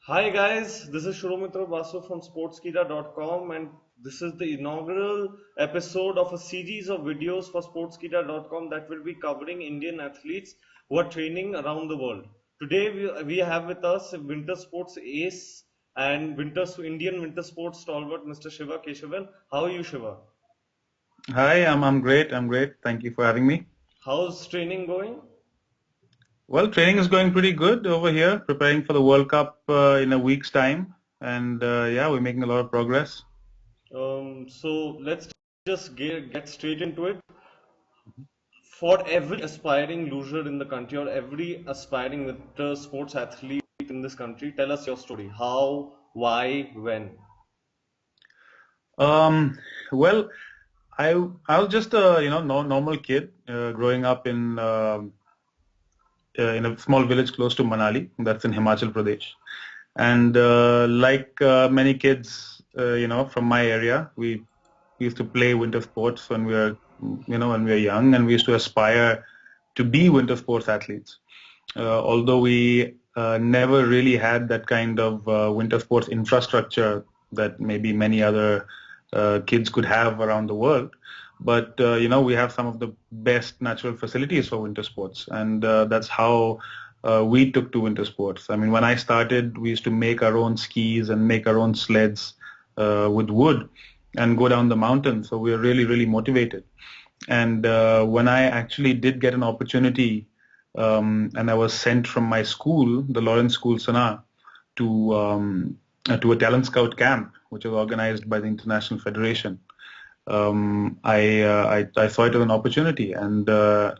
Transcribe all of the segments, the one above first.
Hi guys, this is Shuromitra Basu from Sportskeeda.com, and this is the inaugural episode of a series of videos for Sportskeeda.com that will be covering Indian athletes who are training around the world. Today we have with us winter sports ace and Indian winter sports stalwart Mr. Shiva Keshavan. How are you, Shiva? Hi, I'm great. I'm great. Thank you for having me. How's training going? Well, training is going pretty good over here, preparing for the World Cup in a week's time. And yeah, we're making a lot of progress. So let's just get straight into it. For every aspiring loser in the country or every aspiring winter sports athlete in this country, tell us your story. How, why, when? Um, well, I was just a normal kid growing up in a small village close to Manali. That's in Himachal Pradesh. And like many kids, from my area, we used to play winter sports when we were young, and we used to aspire to be winter sports athletes. Although we never really had that kind of winter sports infrastructure that maybe many other kids could have around the world. But we have some of the best natural facilities for winter sports, and that's how we took to winter sports. I mean, when I started, we used to make our own skis and make our own sleds with wood and go down the mountain. So we were really, really motivated. And when I actually did get an opportunity, and I was sent from my school, the Lawrence School, Sanaa, to a talent scout camp, which was organized by the International Federation. I saw it as an opportunity, and the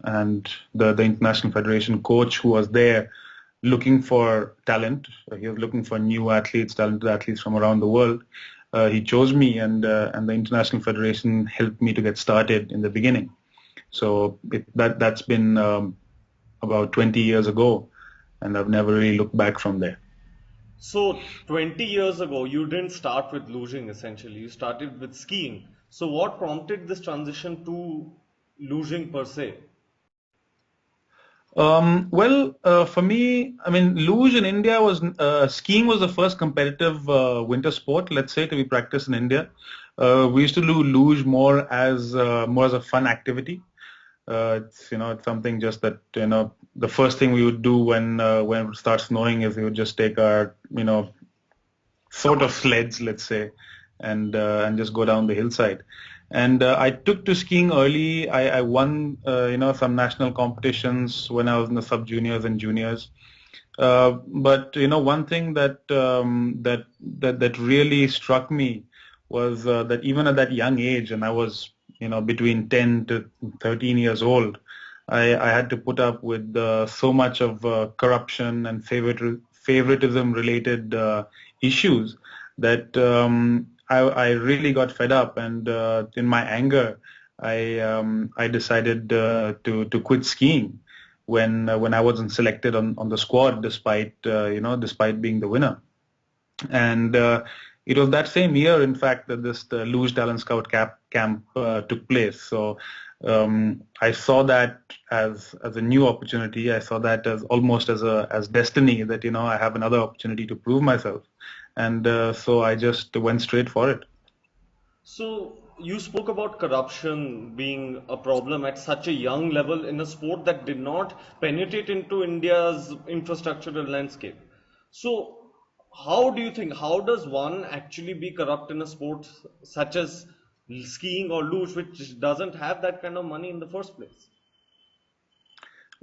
International Federation coach who was there looking for talent, he was looking for new athletes, talented athletes from around the world. He chose me, and the International Federation helped me to get started in the beginning. So that's been about 20 years ago, and I've never really looked back from there. So, 20 years ago, you didn't start with losing essentially, you started with skiing. So, what prompted this transition to losing per se? For me, I mean, luge in India was skiing was the first competitive winter sport, let's say, to be practiced in India. We used to do luge more as a fun activity. It's something just that the first thing we would do when it would start snowing is we would just take our sort of sleds, let's say, and just go down the hillside. And I took to skiing early. I won some national competitions when I was in the sub juniors and juniors. But one thing that really struck me was that even at that young age, and I was between 10 to 13 years old, I had to put up with so much of corruption and favoritism related issues that I really got fed up, and in my anger, I decided to quit skiing when I wasn't selected on the squad, despite being the winner. And it was that same year, in fact, that this the Luge Talent Scout camp took place. So I saw that as a new opportunity. I saw that as almost as destiny, that I have another opportunity to prove myself, and so I just went straight for it. So, you spoke about corruption being a problem at such a young level in a sport that did not penetrate into India's infrastructural landscape. So, how do you think, how does one actually be corrupt in a sport such as skiing or luge, which doesn't have that kind of money in the first place?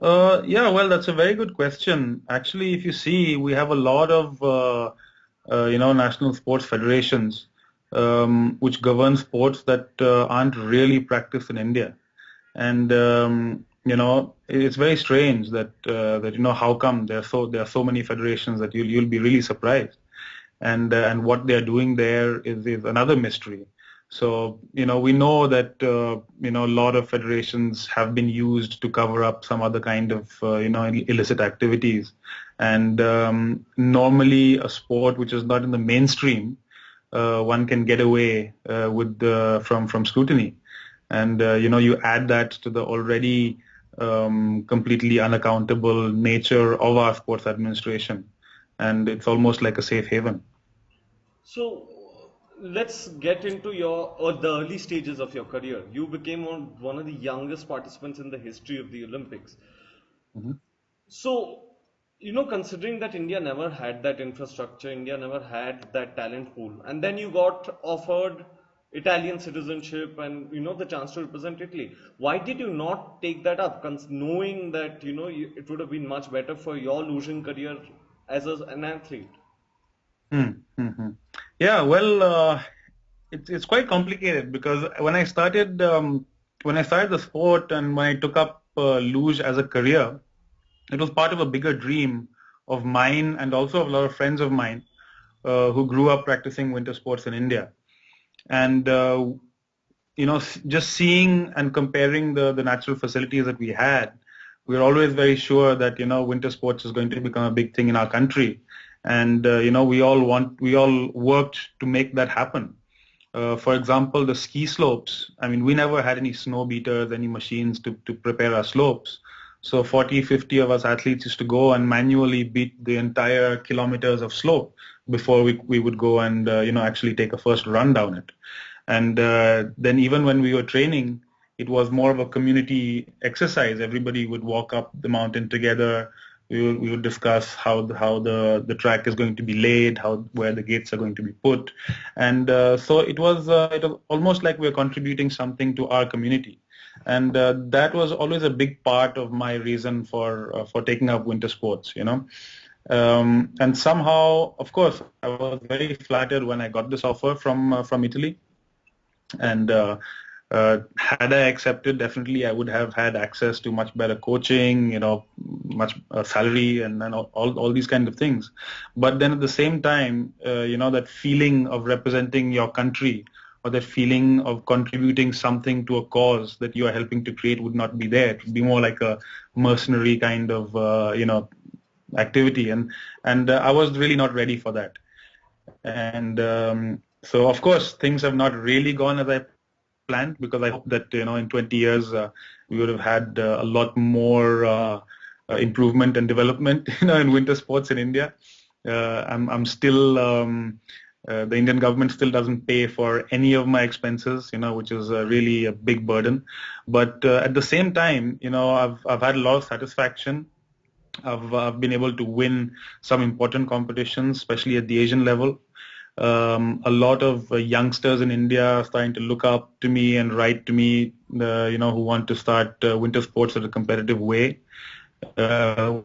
Yeah, well, that's a very good question. Actually, if you see, we have a lot of national sports federations which govern sports that aren't really practiced in India. And it's very strange that how come there are so many federations that you'll be really surprised, and what they're doing there is another mystery. So we know that a lot of federations have been used to cover up some other kind of illicit activities, and normally a sport which is not in the mainstream, one can get away from scrutiny. And you add that to the already completely unaccountable nature of our sports administration, and it's almost like a safe haven. So let's get into your or the early stages of your career. You became one of the youngest participants in the history of the Olympics. Mhm. So, considering that India never had that infrastructure, India never had that talent pool, and then you got offered Italian citizenship and the chance to represent Italy. Why did you not take that up, knowing that it would have been much better for your losing career as an athlete? Hmm, hmm, hmm. Yeah, well, it's quite complicated because when I started the sport and when I took up luge as a career, it was part of a bigger dream of mine and also of a lot of friends of mine who grew up practicing winter sports in India. And just seeing and comparing the natural facilities that we had, we were always very sure that winter sports is going to become a big thing in our country, and we all worked to make that happen. For example, the ski slopes. I mean, we never had any snow beaters, any machines to prepare our slopes. So 40, 50 of us athletes used to go and manually beat the entire kilometers of slope before we would go and actually take a first run down it. And then even when we were training, it was more of a community exercise. Everybody would walk up the mountain together. We would discuss how the track is going to be laid, how where the gates are going to be put, and so it was almost like we were contributing something to our community, and that was always a big part of my reason for taking up winter sports. And somehow, of course, I was very flattered when I got this offer from Italy. And had I accepted, definitely I would have had access to much better coaching, much salary, and all these kind of things. But then at the same time, that feeling of representing your country or that feeling of contributing something to a cause that you are helping to create would not be there. It would be more like a mercenary kind of, activity, and I was really not ready for that. And so, of course, things have not really gone as I planned because I hope that in 20 years we would have had a lot more improvement and development in winter sports in India. I'm still the Indian government still doesn't pay for any of my expenses, which is really a big burden. But at the same time, I've had a lot of satisfaction. I've been able to win some important competitions, especially at the Asian level. A lot of youngsters in India are starting to look up to me and write to me, who want to start winter sports at a competitive way.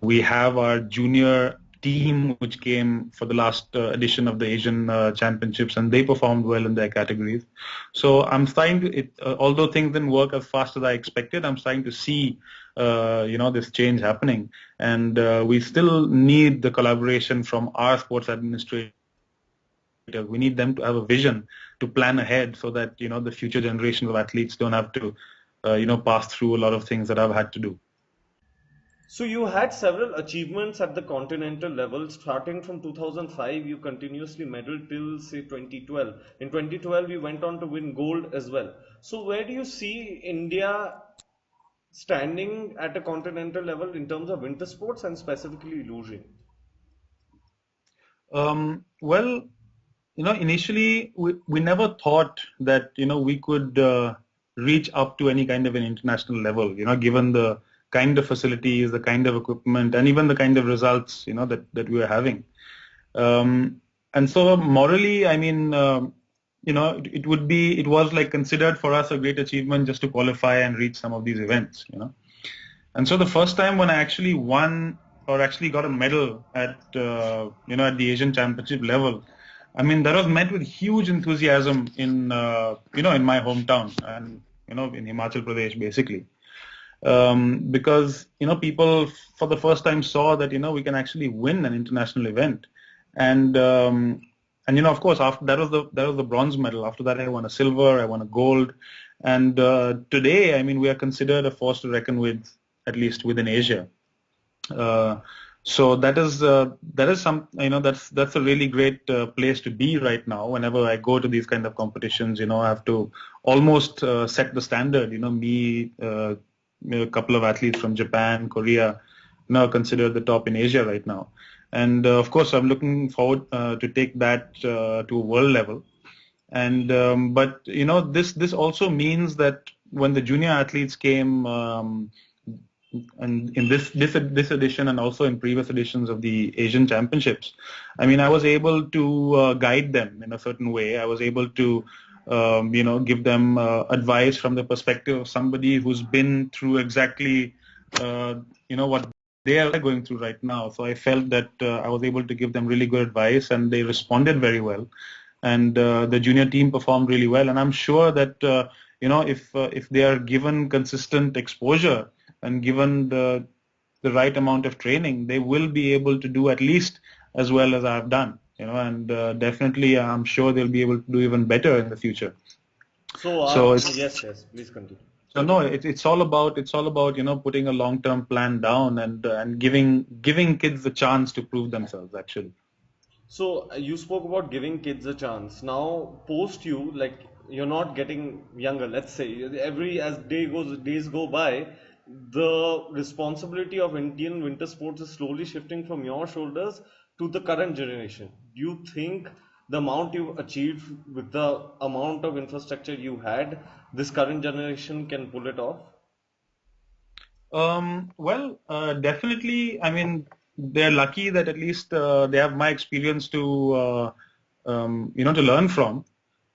We have our junior team, which came for the last edition of the Asian Championships, and they performed well in their categories. So I'm starting to, although things didn't work as fast as I expected, I'm starting to see, this change happening. And we still need the collaboration from our sports administrators. We need them to have a vision to plan ahead so that, the future generations of athletes don't have to, pass through a lot of things that I've had to do. So you had several achievements at the continental level. Starting from 2005, you continuously medaled till say 2012. In 2012, you went on to win gold as well. So where do you see India standing at a continental level in terms of winter sports and specifically luge? Well, initially we never thought that, we could reach up to any kind of an international level, given the kind of facilities, the kind of equipment, and even the kind of results, that we were having. And so morally, I mean, it was like considered for us a great achievement just to qualify and reach some of these events. And so the first time when I actually won or actually got a medal at the Asian Championship level, I mean that was met with huge enthusiasm in my hometown and in Himachal Pradesh basically, because people for the first time saw that we can actually win an international event, and of course after that was the bronze medal. After that I won a silver, I won a gold, and today I mean we are considered a force to reckon with, at least within Asia. Uh, so that is some that's a really great place to be right now. Whenever I go to these kind of competitions, I have to almost set the standard. Me, a couple of athletes from Japan, Korea, considered the top in Asia right now. And of course, I'm looking forward to take that to a world level. And but this also means that when the junior athletes came, and in this edition and also in previous editions of the Asian Championships, I mean, I was able to guide them in a certain way. I was able to give them advice from the perspective of somebody who's been through exactly what they are going through right now. So I felt that I was able to give them really good advice, and they responded very well. And the junior team performed really well. And I'm sure that if they are given consistent exposure and given the right amount of training, they will be able to do at least as well as I've done. And definitely I'm sure they'll be able to do even better in the future. So, So it's yes, please continue. so no, it's all about putting a long-term plan down and giving kids the chance to prove themselves actually. So you spoke about giving kids a chance. Now, post you, like you're not getting younger. Let's say as days go by, the responsibility of Indian winter sports is slowly shifting from your shoulders to the current generation. Do you think the amount you've achieved with the amount of infrastructure you had, this current generation can pull it off? Well, definitely. I mean, they're lucky that at least they have my experience to learn from,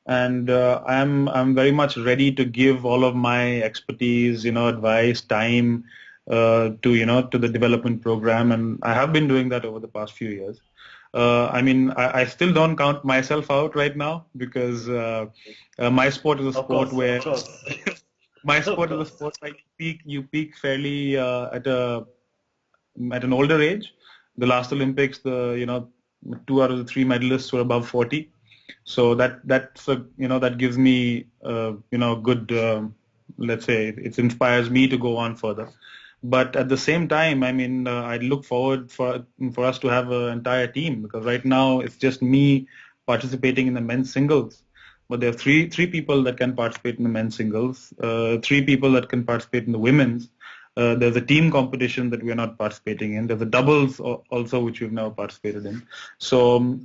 and I'm very much ready to give all of my expertise, advice, time to the development program, and I have been doing that over the past few years. I mean, I still don't count myself out right now because my sport is a Of sport course, where of course, my of sport is a course. sport where you peak fairly at an older age. The last Olympics, two out of the three medalists were above 40. So that gives me good, let's say it inspires me to go on further. But at the same time, I mean, I look forward for us to have an entire team, because right now it's just me participating in the men's singles. But there are three people that can participate in the men's singles, three people that can participate in the women's. There's a team competition that we are not participating in. There's a doubles also, which we've never participated in. So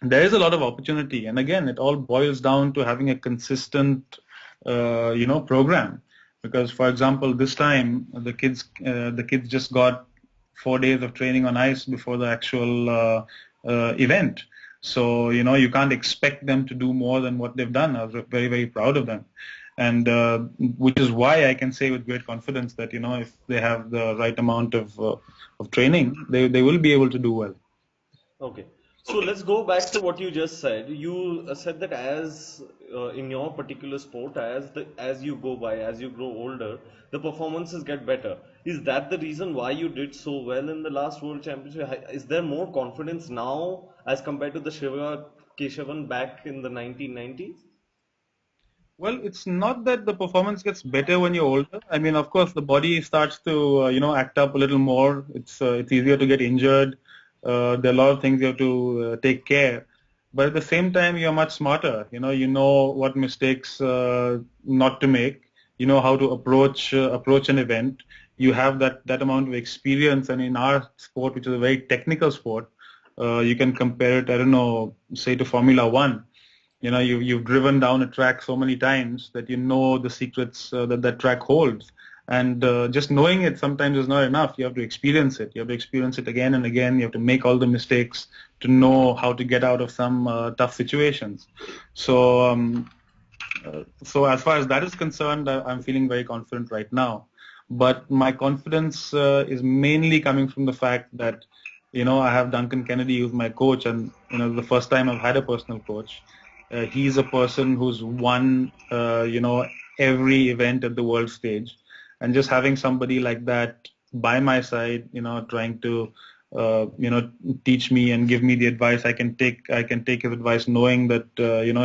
there is a lot of opportunity. And again, it all boils down to having a consistent, program. Because, for example, this time the kids just got 4 days of training on ice before the actual event. So, you can't expect them to do more than what they've done. I was very, very proud of them. And which is why I can say with great confidence that, if they have the right amount of training, they will be able to do well. Okay, so let's go back to what you just said. You said that as in your particular sport, as you go by, as you grow older, the performances get better. Is that the reason why you did so well in the last World Championship? Is there more confidence now as compared to the Shiva Keshavan back in the 1990s? Well, it's not that the performance gets better when you're older. I mean, of course, the body starts to, act up a little more. It's easier to get injured. There are a lot of things you have to take care. But at the same time, you're much smarter. You know what mistakes not to make. You know how to approach an event. You have that amount of experience. And in our sport, which is a very technical sport, you can compare it, I don't know, say to Formula One. You've driven down a track so many times that you know the secrets that track holds. And just knowing it sometimes is not enough. You have to experience it. You have to experience it again and again. You have to make all the mistakes to know how to get out of some tough situations. So as far as that is concerned, I'm feeling very confident right now. But my confidence is mainly coming from the fact that, I have Duncan Kennedy, who's my coach, and, the first time I've had a personal coach. He's a person who's won, every event at the world stage. And just having somebody like that by my side, trying to, teach me and give me the advice, I can take his advice knowing that,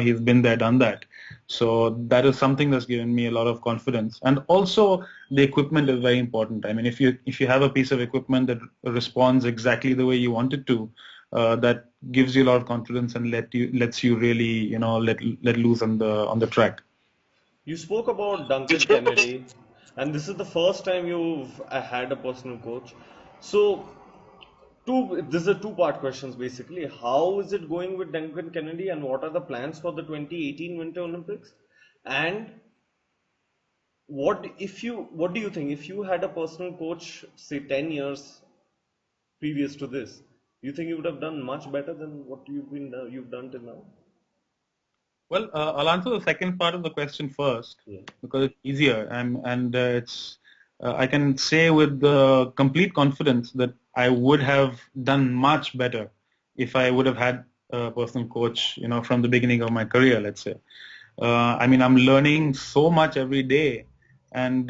he's been there, done that. So that is something that's given me a lot of confidence. And also the equipment is very important. I mean, if you have a piece of equipment that responds exactly the way you want it to, that gives you a lot of confidence and lets you really, let loose on the track. You spoke about Duncan Kennedy, and this is the first time you've had a personal coach. So, this is a two-part questions basically. How is it going with Duncan Kennedy, and what are the plans for the 2018 Winter Olympics? And what do you think if you had a personal coach, say 10 years previous to this, you think you would have done much better than what you've done till now? Well, I'll answer the second part of the question first Yeah. because it's easier, and it's I can say with complete confidence that I would have done much better if I would have had a personal coach, from the beginning of my career, let's say. I mean, I'm learning so much every day, and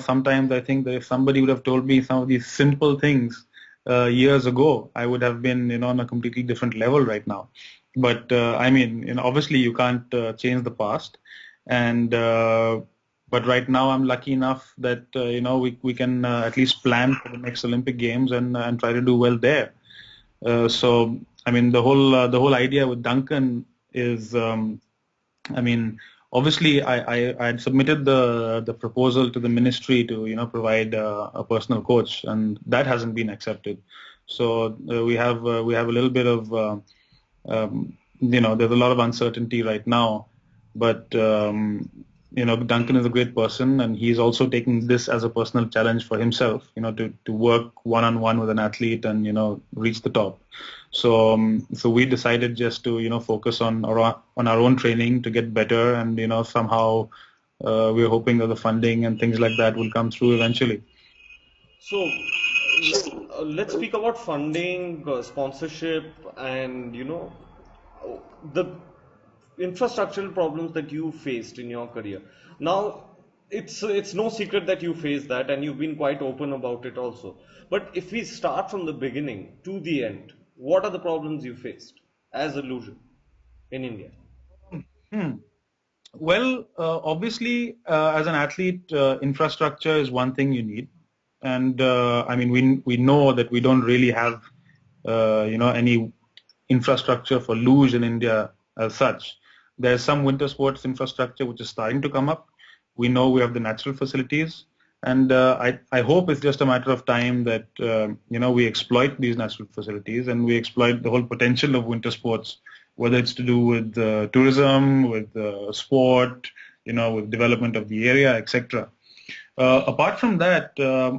sometimes I think that if somebody would have told me some of these simple things years ago, I would have been, on a completely different level right now. But I mean, obviously you can't change the past, and but right now I'm lucky enough that we can at least plan for the next Olympic Games and try to do well there. So I mean, the whole idea with Duncan is. I mean, obviously, I had submitted the proposal to the ministry to provide a personal coach, and that hasn't been accepted. So we have a little bit of there's a lot of uncertainty right now, but Duncan is a great person, and he's also taking this as a personal challenge for himself, to work one on one with an athlete and reach the top. So we decided just to focus on our own training to get better, and somehow we're hoping that the funding and things like that will come through eventually. So, let's speak about funding, sponsorship, and the infrastructural problems that you faced in your career. Now, it's no secret that you faced that, and you've been quite open about it also. But if we start from the beginning to the end, what are the problems you faced as a Luge in India? Hmm. Well, obviously, as an athlete, infrastructure is one thing you need, and I mean, we know that we don't really have any infrastructure for luge in India as such. There's some winter sports infrastructure which is starting to come up. We know we have the natural facilities, and I hope it's just a matter of time that we exploit these natural facilities and we exploit the whole potential of winter sports, whether it's to do with tourism, with sport, with development of the area, etc. Apart from that,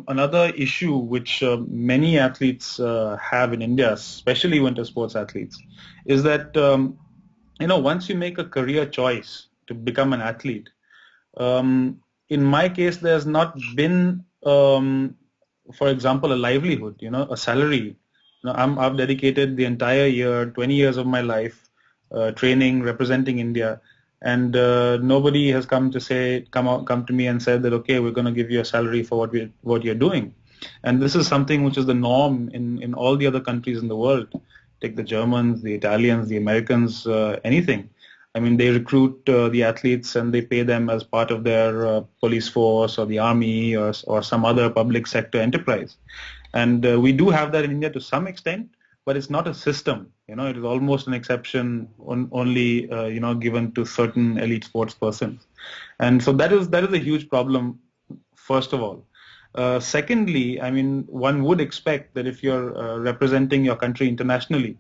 another issue which many athletes have in India, especially winter sports athletes, is that once you make a career choice to become an athlete, in my case, there's not been, for example, a livelihood, a salary. I've dedicated the entire year, 20 years of my life, training, representing India, and nobody has come to me and said that, okay, we're going to give you a salary for what you're doing. And this is something which is the norm in all the other countries in the world. Take the Germans, the Italians, the Americans, anything. I mean, they recruit the athletes and they pay them as part of their police force or the army or some other public sector enterprise. And we do have that in India to some extent, but it's not a system. It is almost an exception only, given to certain elite sports persons. And so that is a huge problem, first of all. Secondly, I mean, one would expect that if you're representing your country internationally,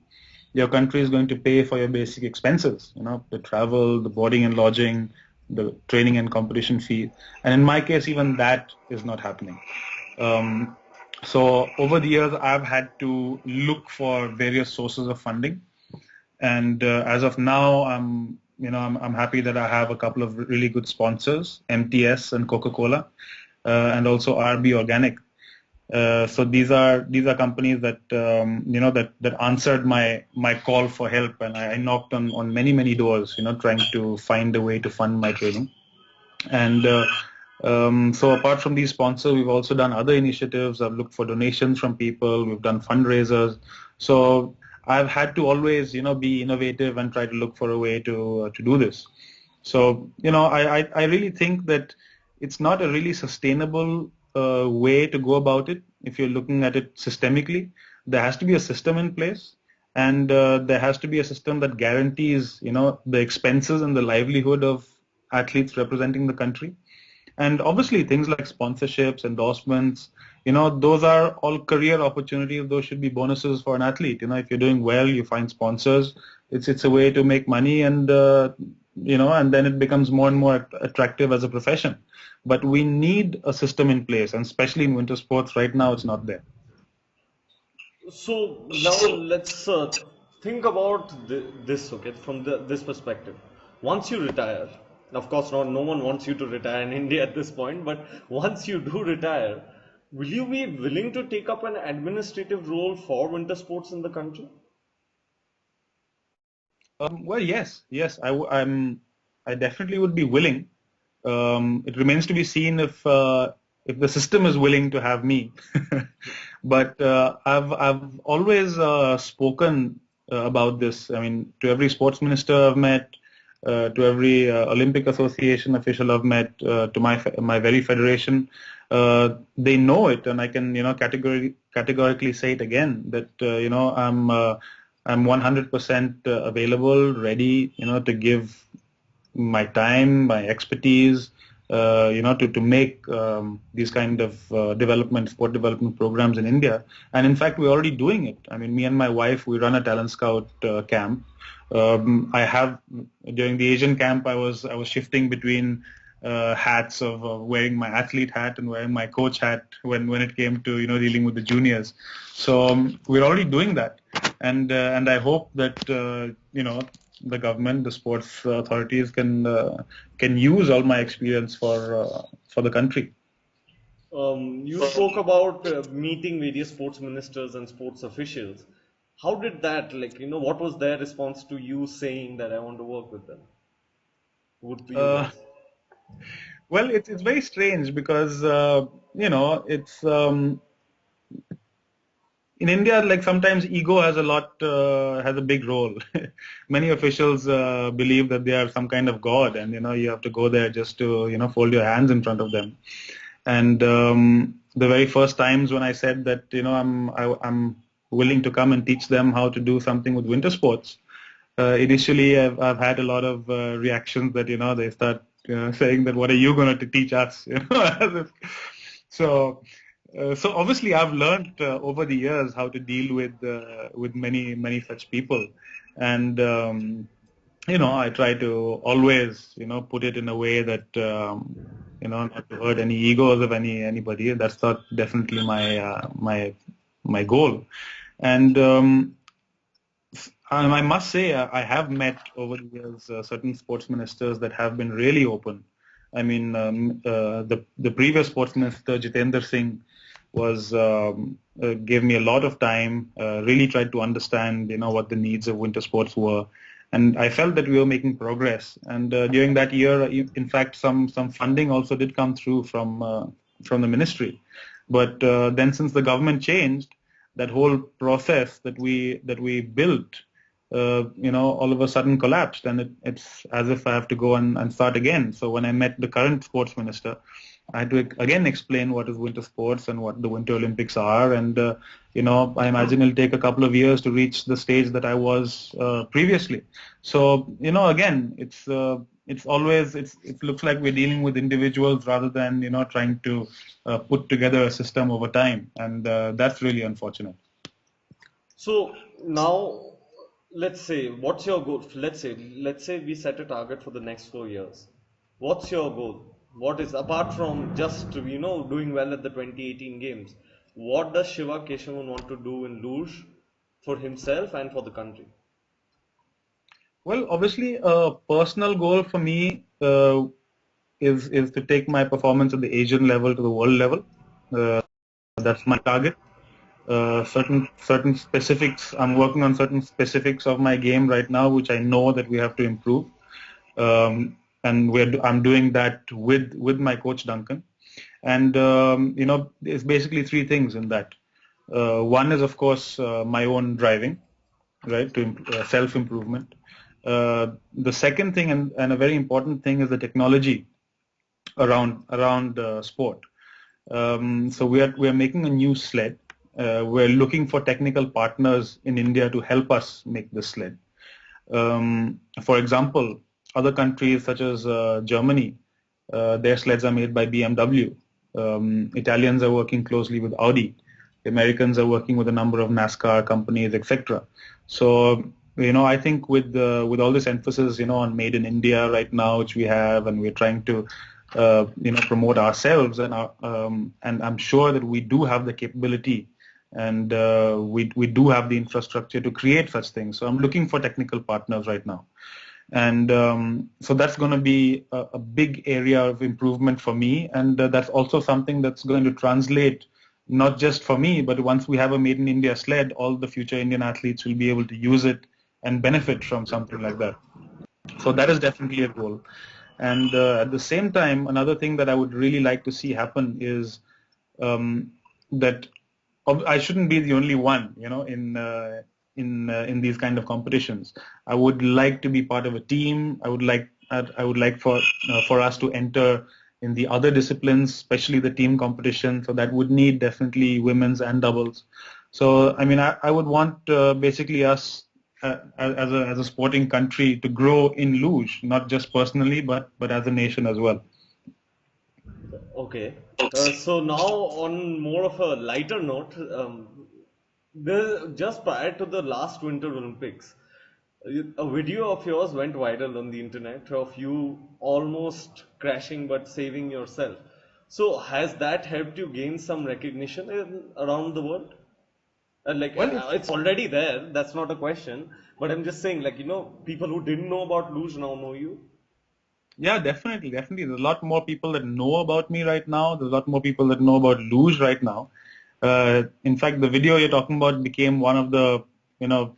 your country is going to pay for your basic expenses, the travel, the boarding and lodging, the training and competition fee. And in my case, even that is not happening. Um, so over the years, I've had to look for various sources of funding. And as of now, I'm happy that I have a couple of really good sponsors, MTS and Coca-Cola, and also RB Organic. So these are companies that that answered my call for help, and I knocked on many doors, trying to find a way to fund my training. And so apart from these sponsors, we've also done other initiatives. I've looked for donations from people. We've done fundraisers. So I've had to always be innovative and try to look for a way to do this. So I really think that it's not a really sustainable way to go about it. If you're looking at it systemically, there has to be a system in place, and there has to be a system that guarantees the expenses and the livelihood of athletes representing the country. And obviously things like sponsorships, endorsements, those are all career opportunities. Those should be bonuses for an athlete. If you're doing well, you find sponsors. It's a way to make money, and and then it becomes more and more attractive as a profession. But we need a system in place, and especially in winter sports right now, it's not there. So now let's think about this, okay, from this perspective. Once you retire, of course, no one wants you to retire in India at this point, but once you do retire, will you be willing to take up an administrative role for winter sports in the country? Well, yes, I definitely would be willing. It remains to be seen if the system is willing to have me. But I've always spoken about this. I mean, to every sports minister I've met, to every Olympic Association official I've met, to my very federation, they know it, and I can categorically say it again that I'm 100% available, ready, to give my time, my expertise, to make these kind of sport development programs in India. And in fact, we're already doing it. I mean, me and my wife, we run a talent scout camp. I have during the Asian camp, I was shifting between hats of wearing my athlete hat and wearing my coach hat when it came to dealing with the juniors. So we're already doing that, and I hope that the government, the sports authorities can use all my experience for the country. You spoke about meeting various sports ministers and sports officials. How did that, like, what was their response to you saying that I want to work with them? Would be you Uh, guys? well, it's very strange because it's in India, like sometimes ego has a big role. Many officials believe that they are some kind of god, and you have to go there just to fold your hands in front of them. And the very first times when I said that I'm willing to come and teach them how to do something with winter sports, initially I've had a lot of reactions that they start saying that what are you going to teach us? So. So obviously, I've learned over the years how to deal with many such people, and I try to always put it in a way that not to hurt any egos of anybody. That's not definitely my goal, and I must say I have met over the years certain sports ministers that have been really open. I mean, the previous sports minister Jitendra Singh was gave me a lot of time. Really tried to understand, what the needs of winter sports were, and I felt that we were making progress. And during that year, in fact, some funding also did come through from the ministry. But then, since the government changed, that whole process that we built, all of a sudden collapsed, and it's as if I have to go and start again. So when I met the current sports minister, I had to again explain what is winter sports and what the Winter Olympics are, and I imagine it'll take a couple of years to reach the stage that I was previously. So again, it's always it looks like we're dealing with individuals rather than trying to put together a system over time, and that's really unfortunate. So now, let's say, what's your goal? Let's say we set a target for the next 4 years. What's your goal? What is, apart from just doing well at the 2018 games? What does Shiva Keshavan want to do in Luge for himself and for the country? Well, obviously, a personal goal for me is to take my performance at the Asian level to the world level. Uh, that's my target. Certain specifics. I'm working on certain specifics of my game right now, which I know that we have to improve. And I'm doing that with my coach Duncan. And there's basically three things in that. One is, of course, my own driving, right, to self improvement. The second thing, and a very important thing, is the technology around sport. So we are making a new sled. We're looking for technical partners in India to help us make this sled. For example, other countries such as Germany, Their sleds are made by BMW. Italians are working closely with Audi. The Americans are working with a number of NASCAR companies, etc. So, I think with all this emphasis, on made in India right now, which we have, and we're trying to, promote ourselves, and I'm sure that we do have the capability, and we do have the infrastructure to create such things. So I'm looking for technical partners right now. And so that's going to be a big area of improvement for me. And that's also something that's going to translate not just for me, but once we have a Made in India sled, all the future Indian athletes will be able to use it and benefit from something like that. So that is definitely a goal. And at the same time, another thing that I would really like to see happen is that I shouldn't be the only one, in these kind of competitions. I would like to be part of a team. I would like for us to enter in the other disciplines, especially the team competition. So that would need definitely women's and doubles. So I mean, I would want basically us as a sporting country to grow in luge, not just personally, but as a nation as well. Okay. So now on more of a lighter note, just prior to the last Winter Olympics, a video of yours went viral on the internet of you almost crashing but saving yourself. So has that helped you gain some recognition around the world? Well, it's It's already there. That's not a question. But I'm just saying, people who didn't know about Luge now know you. Yeah, definitely, definitely. There's a lot more people that know about me right now. There's a lot more people that know about luge right now. In fact, the video you're talking about became one of the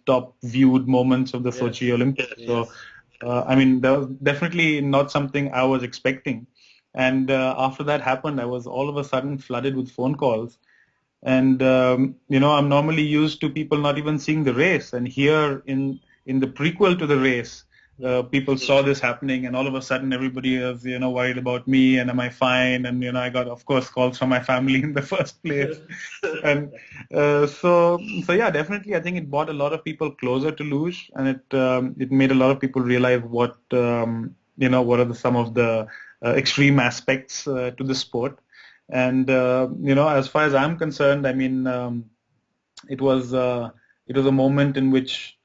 top viewed moments of the Sochi Yes. Olympics. So, Yes. I mean, that was definitely not something I was expecting. And after that happened, I was all of a sudden flooded with phone calls. And I'm normally used to people not even seeing the race, and here in the prequel to the race, Hmm. people saw this happening, and all of a sudden everybody was worried about me and am I fine, and I got, of course, calls from my family in the first place. And so yeah, definitely I think it brought a lot of people closer to luge, and it made a lot of people realize what are some of the extreme aspects to the sport. And as far as I'm concerned, I mean, it was uh, it was a moment in which,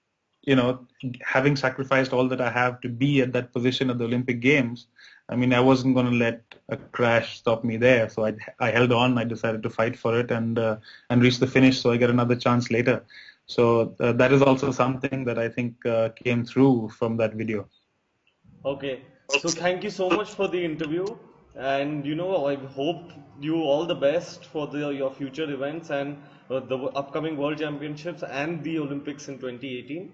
having sacrificed all that I have to be at that position at the Olympic Games, I mean, I wasn't going to let a crash stop me there. So I held on. I decided to fight for it and reach the finish, so I get another chance later. So that is also something that I think came through from that video. Okay. So thank you so much for the interview. And I hope you all the best for your future events and the upcoming World Championships and the Olympics in 2018.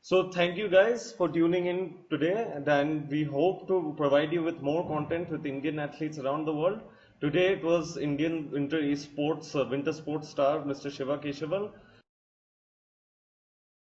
So thank you guys for tuning in today, and we hope to provide you with more content with Indian athletes around the world. Today it was Indian winter sports star Mr. Shiva Keshavan